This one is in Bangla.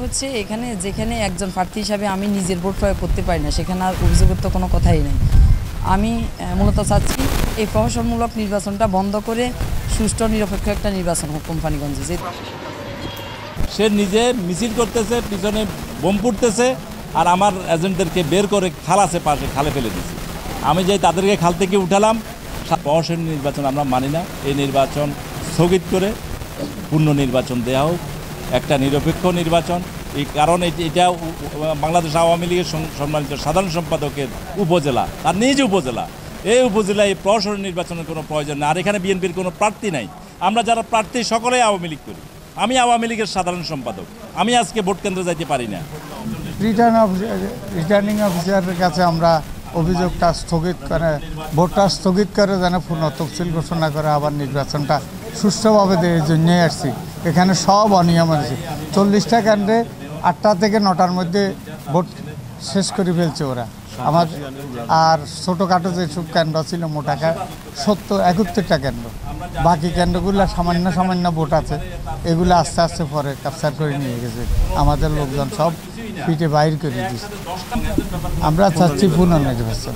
হচ্ছে এখানে যেখানে একজন প্রার্থী হিসাবে আমি নিজের ভোট প্রয়োগ করতে পারি না, সেখানে আর অভিযোগের তো কোনো কথাই নেই। আমি মূলত চাচ্ছি এই প্রহসনমূলক নির্বাচনটা বন্ধ করে সুষ্ঠু নিরপেক্ষ একটা নির্বাচন হোক কোম্পানিগঞ্জে। যে সে নিজে মিছিল করতেছে, পিছনে বোম ফুটতেছে, আর আমার এজেন্টদেরকে বের করে খালাসে পাশে খালে ফেলে দিয়েছে। আমি যাই তাদেরকে খাল থেকে উঠালাম। প্রহসন নির্বাচন আমরা মানি না। এই নির্বাচন স্থগিত করে পূর্ণ নির্বাচন দেওয়া হোক, একটা নিরপেক্ষ নির্বাচন। এই কারণ এটা বাংলাদেশ আওয়ামী লীগের সম্মানিত সাধারণ সম্পাদকের উপজেলা, তার নিজ উপজেলা। এই উপজেলায় এই প্রহসন নির্বাচনের কোনো প্রয়োজন নেই। আর এখানে বিএনপির কোনো প্রার্থী নাই। আমরা যারা প্রার্থী সকলেই আওয়ামী লীগ করি। আমি আওয়ামী লীগের সাধারণ সম্পাদক। আমি আজকে ভোট কেন্দ্রে যাইতে পারি না। রিটার্নিং অফিসারের কাছে আমরা অভিযোগটা স্থগিত করে, ভোটটা স্থগিত করে যেন পূর্ণ তফসিল ঘোষণা করে আবার নির্বাচনটা সুষ্ঠুভাবে দেওয়ার জন্যই আসছি। এখানে সব অনিয়ম আছে। 40টা কেন্দ্রে 8টা থেকে 9টার মধ্যে ভোট শেষ করে ফেলছে ওরা। আমার আর ছোটোখাটো যেসব কেন্দ্র ছিল মোটাকা 71টা কেন্দ্র, বাকি কেন্দ্রগুলো সামান্য সামান্য ভোট আছে, এগুলো আস্তে আস্তে পরে ক্যাপচার করে নিয়ে গেছে। আমাদের লোকজন সব পিঠে বাইর করে দিচ্ছে। আমরা চাচ্ছি পুনর্নির্বাচন।